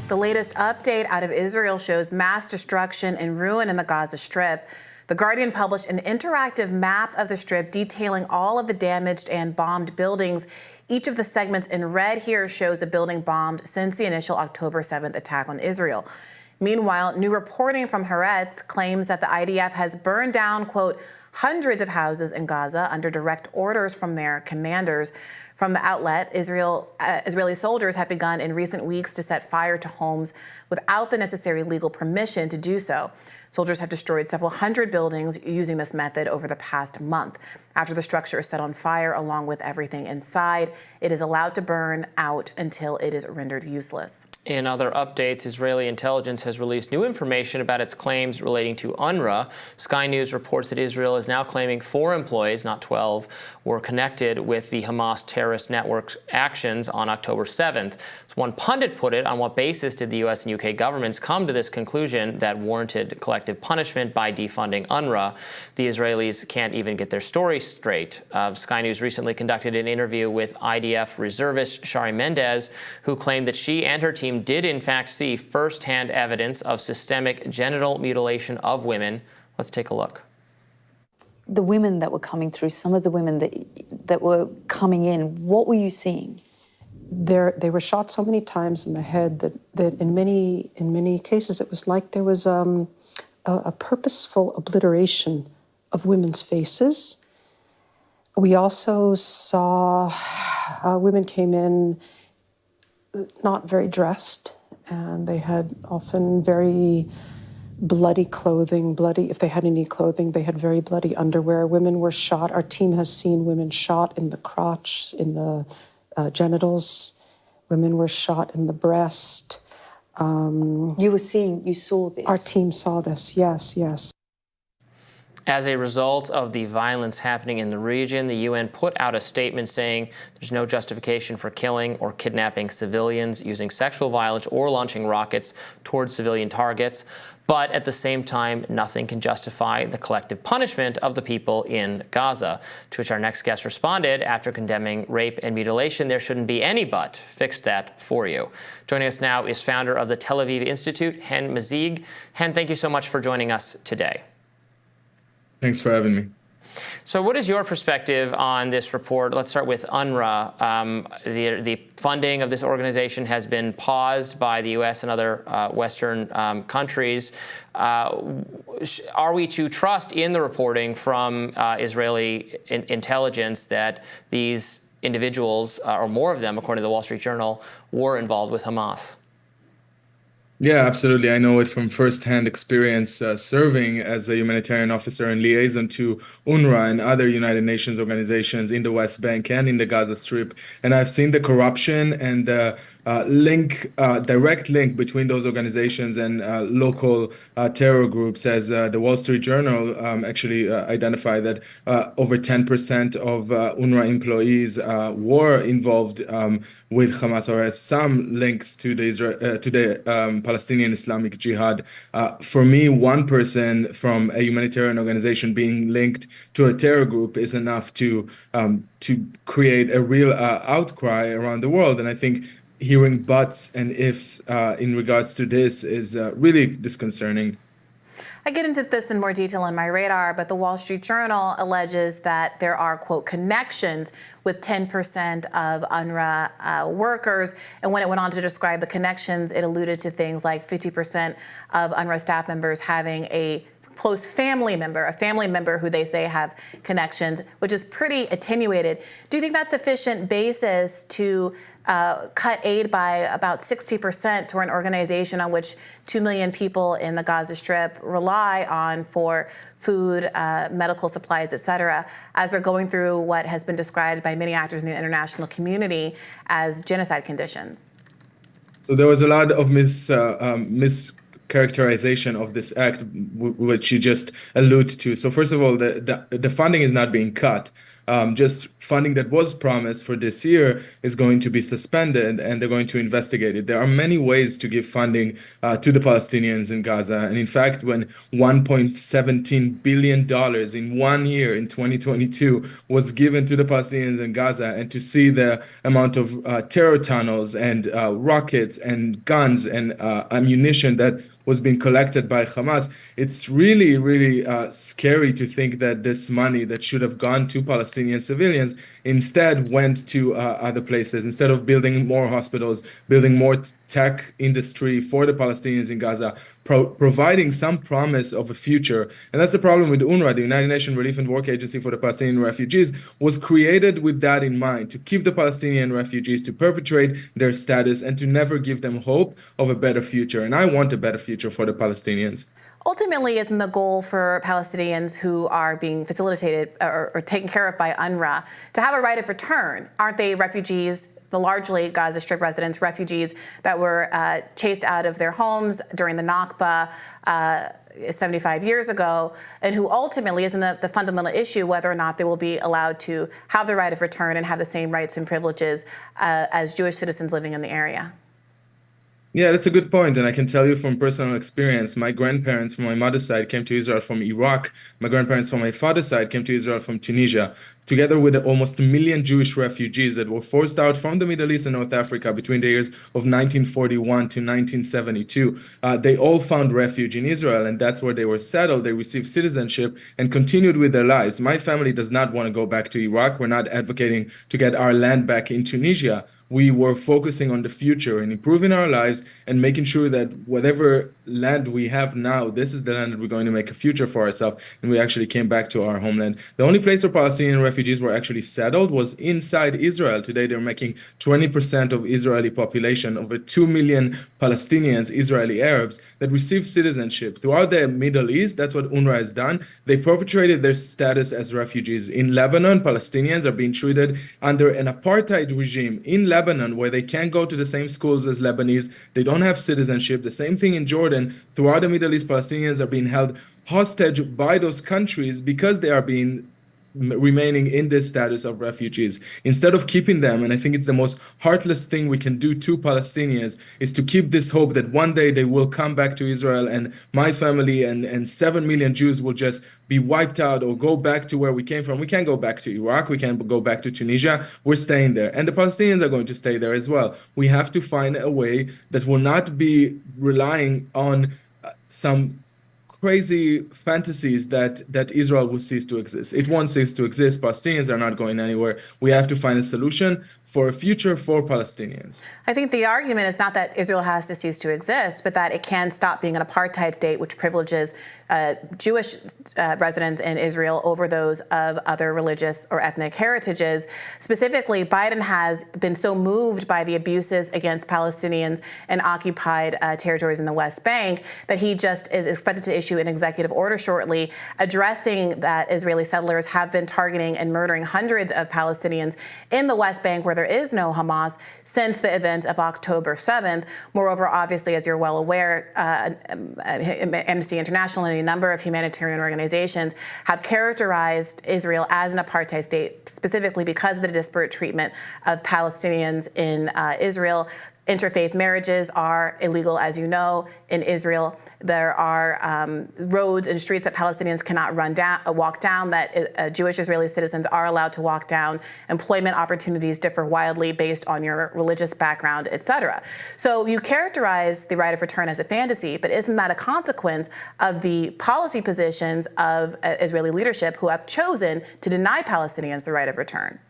The latest update out of Israel shows mass destruction and ruin in the Gaza Strip. The Guardian published an interactive map of the Strip detailing all of the damaged and bombed buildings. Each of the segments in red here shows a building bombed since the initial October 7th attack on Israel. Meanwhile, new reporting from Haaretz claims that the IDF has burned down, quote, hundreds of houses in Gaza under direct orders from their commanders. From the outlet, Israeli soldiers have begun in recent weeks to set fire to homes without the necessary legal permission to do so. Soldiers have destroyed several hundred buildings using this method over the past month. After the structure is set on fire along with everything inside, it is allowed to burn out until it is rendered useless. In other updates, Israeli intelligence has released new information about its claims relating to UNRWA. Sky News reports that Israel is now claiming 4 employees, not 12, were connected with the Hamas terrorist network's actions on October 7th. As one pundit put it, on what basis did the U.S. and U.K. governments come to this conclusion that warranted collective punishment by defunding UNRWA? The Israelis can't even get their story straight. Sky News recently conducted an interview with IDF reservist Hen Mezzig, who claimed that she and her team did in fact see firsthand evidence of systemic genital mutilation of women. Let's take a look. The women that were coming through, some of the women that were coming in, what were you seeing? They were shot so many times in the head that in many cases it was like there was a purposeful obliteration of women's faces. We also saw women came in not very dressed, and they had often very bloody clothing, if they had any clothing, they had very bloody underwear. Women were shot. Our team has seen women shot in the crotch, in the genitals. Women were shot in the breast. You saw this? Our team saw this, yes. As a result of the violence happening in the region, the UN put out a statement saying there's no justification for killing or kidnapping civilians, using sexual violence, or launching rockets towards civilian targets. But at the same time, nothing can justify the collective punishment of the people in Gaza. To which our next guest responded, after condemning rape and mutilation, there shouldn't be any but. Fix that for you. Joining us now is founder of the Tel Aviv Institute, Hen Mezzig. Hen, thank you so much for joining us today. Thanks for having me. So what is your perspective on this report? Let's start with UNRWA. The funding of this organization has been paused by the U.S. and other Western countries. Are we to trust in the reporting from Israeli intelligence that these individuals, or more of them, according to the Wall Street Journal, were involved with Hamas? Yeah, absolutely. I know it from firsthand experience serving as a humanitarian officer and liaison to UNRWA and other United Nations organizations in the West Bank and in the Gaza Strip. And I've seen the corruption and the direct link between those organizations and local terror groups, as the Wall Street Journal actually identified that over 10% of UNRWA employees were involved with Hamas or have some links to the Palestinian Islamic Jihad. For me, one person from a humanitarian organization being linked to a terror group is enough to create a real outcry around the world. And I think hearing buts and ifs in regards to this is really disconcerting. I get into this in more detail on my radar, but the Wall Street Journal alleges that there are, quote, connections with 10% of UNRWA workers. And when it went on to describe the connections, it alluded to things like 50% of UNRWA staff members having a close family member who they say have connections, which is pretty attenuated. Do you think that's sufficient basis to cut aid by about 60% to an organization on which 2 million people in the Gaza Strip rely on for food, medical supplies, et cetera, as they're going through what has been described by many actors in the international community as genocide conditions? So there was a lot of mischaracterization of this act, which you just allude to. So first of all, the funding is not being cut. just funding that was promised for this year is going to be suspended, and they're going to investigate it. There are many ways to give funding to the Palestinians in Gaza. And in fact, when $1.17 billion in 1 year in 2022 was given to the Palestinians in Gaza, and to see the amount of terror tunnels and rockets and guns and ammunition that was being collected by Hamas, it's really, really scary to think that this money that should have gone to Palestinian civilians instead went to other places. Instead of building more hospitals, building more tech industry for the Palestinians in Gaza, providing some promise of a future. And that's the problem with UNRWA. The United Nations Relief and Work Agency for the Palestinian Refugees was created with that in mind, to keep the Palestinian refugees, to perpetuate their status, and to never give them hope of a better future. And I want a better future for the Palestinians. Ultimately, isn't the goal for Palestinians who are being facilitated or taken care of by UNRWA to have a right of return? Aren't they refugees, the largely Gaza Strip residents, refugees that were chased out of their homes during the Nakba 75 years ago, and who ultimately isn't the fundamental issue whether or not they will be allowed to have the right of return and have the same rights and privileges as Jewish citizens living in the area? Yeah, that's a good point. And I can tell you from personal experience, my grandparents from my mother's side came to Israel from Iraq. My grandparents from my father's side came to Israel from Tunisia, together with almost 1 million Jewish refugees that were forced out from the Middle East and North Africa between the years of 1941 to 1972. They all found refuge in Israel, and that's where they were settled. They received citizenship and continued with their lives. My family does not want to go back to Iraq. We're not advocating to get our land back in Tunisia. We were focusing on the future and improving our lives and making sure that whatever land we have now, this is the land that we're going to make a future for ourselves. And we actually came back to our homeland. The only place where Palestinian refugees were actually settled was inside Israel. Today, they're making 20% of Israeli population, over 2 million Palestinians, Israeli Arabs, that receive citizenship. Throughout the Middle East, that's what UNRWA has done. They perpetuated their status as refugees. In Lebanon, Palestinians are being treated under an apartheid regime in Lebanon, where they can't go to the same schools as Lebanese. They don't have citizenship. The same thing in Jordan. Throughout the Middle East, Palestinians are being held hostage by those countries because they are remaining in this status of refugees. Instead of keeping them, and I think it's the most heartless thing we can do to Palestinians, is to keep this hope that one day they will come back to Israel, and my family and 7 million Jews will just be wiped out or go back to where we came from. We can't go back to Iraq. We can't go back to Tunisia. We're staying there. And the Palestinians are going to stay there as well. We have to find a way that will not be relying on some crazy fantasies that Israel will cease to exist. It won't cease to exist. Palestinians are not going anywhere. We have to find a solution for a future for Palestinians. I think the argument is not that Israel has to cease to exist, but that it can stop being an apartheid state which privileges Jewish residents in Israel over those of other religious or ethnic heritages. Specifically, Biden has been so moved by the abuses against Palestinians in occupied territories in the West Bank that he just is expected to issue an executive order shortly addressing that Israeli settlers have been targeting and murdering hundreds of Palestinians in the West Bank, where there is no Hamas, since the events of October 7th. Moreover, obviously, as you're well aware, Amnesty International and a number of humanitarian organizations have characterized Israel as an apartheid state, specifically because of the disparate treatment of Palestinians in Israel. Interfaith marriages are illegal, as you know, in Israel. There are roads and streets that Palestinians cannot walk down, that Jewish Israeli citizens are allowed to walk down. Employment opportunities differ wildly based on your religious background, etc. So you characterize the right of return as a fantasy, but isn't that a consequence of the policy positions of Israeli leadership who have chosen to deny Palestinians the right of return?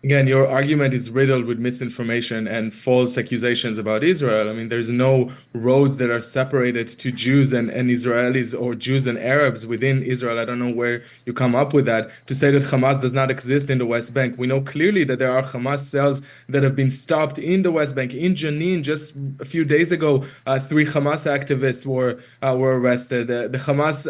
Again, your argument is riddled with misinformation and false accusations about Israel. I mean, there's no roads that are separated to Jews and Israelis, or Jews and Arabs within Israel. I don't know where you come up with that, to say that Hamas does not exist in the West Bank. We know clearly that there are Hamas cells that have been stopped in the West Bank. In Jenin, just a few days ago, 3 Hamas activists were arrested. The Hamas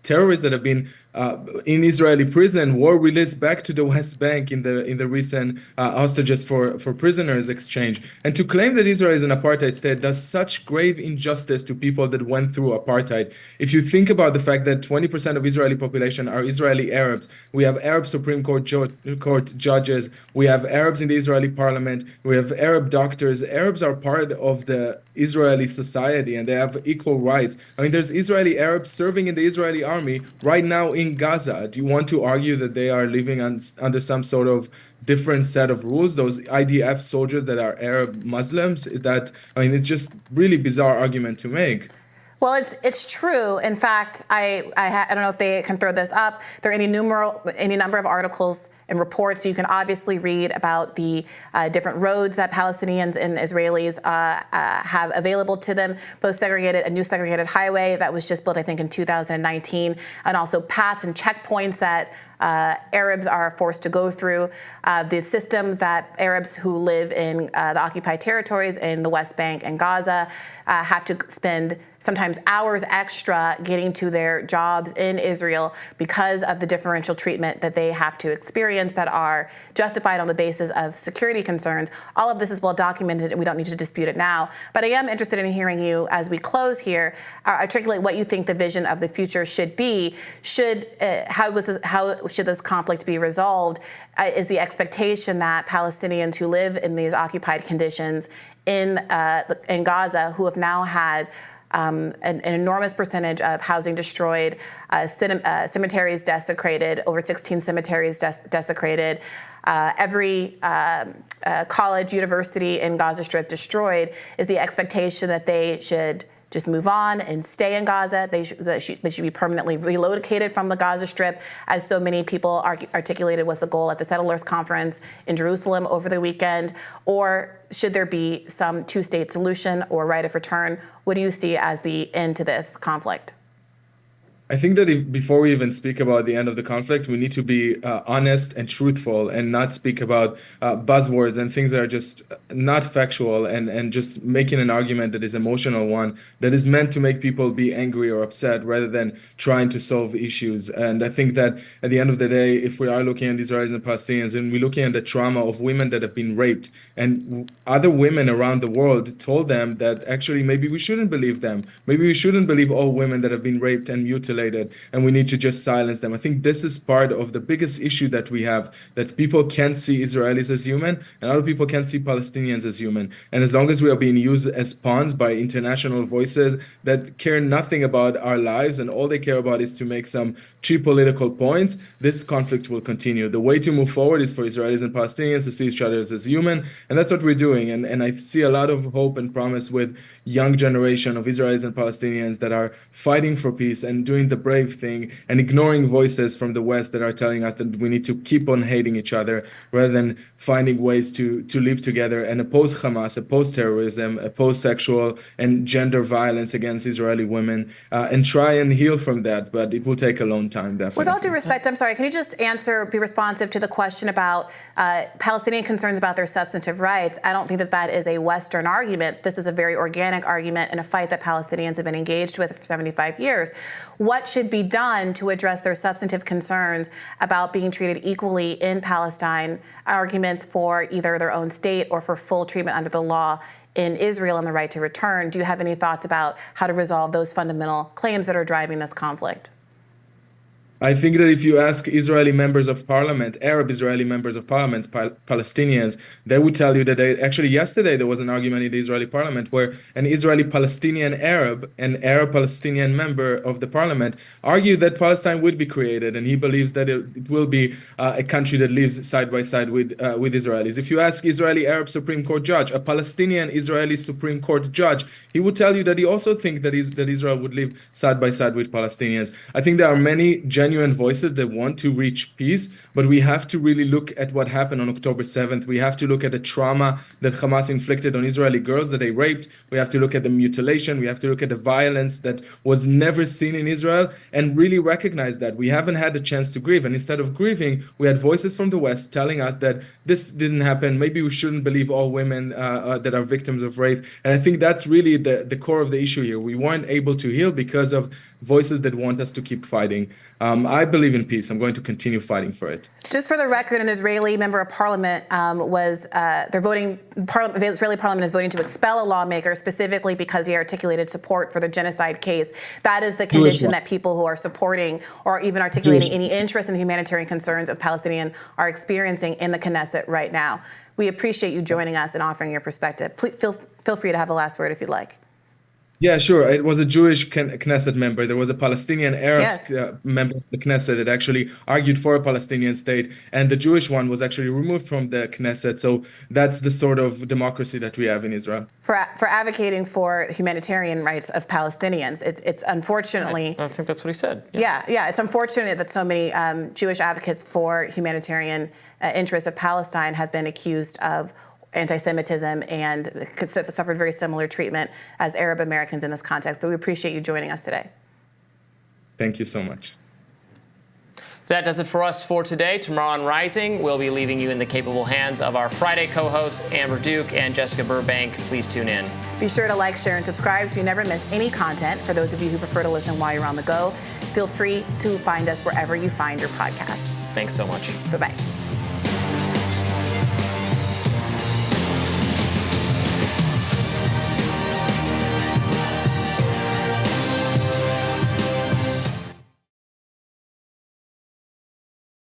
terrorists that have been in Israeli prison were released back to the West Bank in the recent hostages for prisoners exchange. And to claim that Israel is an apartheid state does such grave injustice to people that went through apartheid. If you think about the fact that 20% of Israeli population are Israeli Arabs, we have Arab Supreme Court judges, we have Arabs in the Israeli parliament, we have Arab doctors. Arabs are part of the Israeli society and they have equal rights. I mean, there's Israeli Arabs serving in the Israeli army right now in Gaza. Do you want to argue that they are living under some sort of different set of rules? Those IDF soldiers that are Arab Muslims? It's just really bizarre argument to make. Well, it's true. In fact, I don't know if they can throw this up. There are any number of articles and reports you can obviously read about the different roads that Palestinians and Israelis have available to them, both a new segregated highway that was just built, I think, in 2019, and also paths and checkpoints that Arabs are forced to go through. The system that Arabs who live in the occupied territories in the West Bank and Gaza have to spend sometimes hours extra getting to their jobs in Israel because of the differential treatment that they have to experience that are justified on the basis of security concerns. All of this is well documented and we don't need to dispute it now. But I am interested in hearing you, as we close here, articulate what you think the vision of the future should be. How should this conflict be resolved? Is the expectation that Palestinians who live in these occupied conditions in Gaza, who have now had an enormous percentage of housing destroyed, cemeteries desecrated, over 16 cemeteries desecrated, every college, university in Gaza Strip destroyed, is the expectation that they should just move on and stay in Gaza. They should be permanently relocated from the Gaza Strip, as so many people articulated was the goal at the Settlers Conference in Jerusalem over the weekend? Or should there be some two-state solution or right of return? What do you see as the end to this conflict? I think that before we even speak about the end of the conflict, we need to be honest and truthful and not speak about buzzwords and things that are just not factual and just making an argument that is emotional one that is meant to make people be angry or upset rather than trying to solve issues. And I think that at the end of the day, if we are looking at Israelis and Palestinians and we're looking at the trauma of women that have been raped, and other women around the world told them that actually maybe we shouldn't believe them. Maybe we shouldn't believe all women that have been raped and mutilated, and we need to just silence them. I think this is part of the biggest issue that we have, that people can't see Israelis as human and other people can't see Palestinians as human. And as long as we are being used as pawns by international voices that care nothing about our lives and all they care about is to make some cheap political points, this conflict will continue. The way to move forward is for Israelis and Palestinians to see each other as human, and that's what we're doing. And I see a lot of hope and promise with young generation of Israelis and Palestinians that are fighting for peace and doing the brave thing and ignoring voices from the West that are telling us that we need to keep on hating each other rather than finding ways to live together and oppose Hamas, oppose terrorism, oppose sexual and gender violence against Israeli women, and try and heal from that. But it will take a long time, definitely. With all due respect, I'm sorry, can you just be responsive to the question about Palestinian concerns about their substantive rights? I don't think that is a Western argument. This is a very organic argument in a fight that Palestinians have been engaged with for 75 years. What should be done to address their substantive concerns about being treated equally in Palestine, arguments for either their own state or for full treatment under the law in Israel and the right to return? Do you have any thoughts about how to resolve those fundamental claims that are driving this conflict? I think that if you ask Israeli members of parliament, Arab Israeli members of parliament, Palestinians, they would tell you that actually yesterday there was an argument in the Israeli parliament where an Israeli Palestinian Arab, an Arab Palestinian member of the parliament, argued that Palestine would be created, and he believes that it will be a country that lives side by side with Israelis. If you ask Israeli Arab Supreme Court judge, a Palestinian Israeli Supreme Court judge, he would tell you that he also thinks that Israel would live side by side with Palestinians. I think there are many genuine voices that want to reach peace, but we have to really look at what happened on October 7th. We have to look at the trauma that Hamas inflicted on Israeli girls that they raped. We have to look at the mutilation. We have to look at the violence that was never seen in Israel and really recognize that. We haven't had the chance to grieve. And instead of grieving, we had voices from the West telling us that this didn't happen. Maybe we shouldn't believe all women that are victims of rape. And I think that's really the core of the issue here. We weren't able to heal because of voices that want us to keep fighting. I believe in peace. I'm going to continue fighting for it. Just for the record, an Israeli member of parliament the Israeli parliament is voting to expel a lawmaker specifically because he articulated support for the genocide case. That is the condition that people who are supporting or even articulating any interest in the humanitarian concerns of Palestinians are experiencing in the Knesset right now. We appreciate you joining us and offering your perspective. Please feel free to have the last word if you'd like. Yeah, sure. It was a Jewish Knesset member. There was a Palestinian Arab member of the Knesset that actually argued for a Palestinian state, and the Jewish one was actually removed from the Knesset. So that's the sort of democracy that we have in Israel. For advocating for humanitarian rights of Palestinians, it's unfortunately. I think that's what he said. Yeah, it's unfortunate that so many Jewish advocates for humanitarian interests of Palestine have been accused of anti-Semitism and suffered very similar treatment as Arab Americans in this context. But we appreciate you joining us today. Thank you so much. That does it for us for today. Tomorrow on Rising, we'll be leaving you in the capable hands of our Friday co-hosts, Amber Duke and Jessica Burbank. Please tune in. Be sure to like, share, and subscribe so you never miss any content. For those of you who prefer to listen while you're on the go, feel free to find us wherever you find your podcasts. Thanks so much. Bye-bye.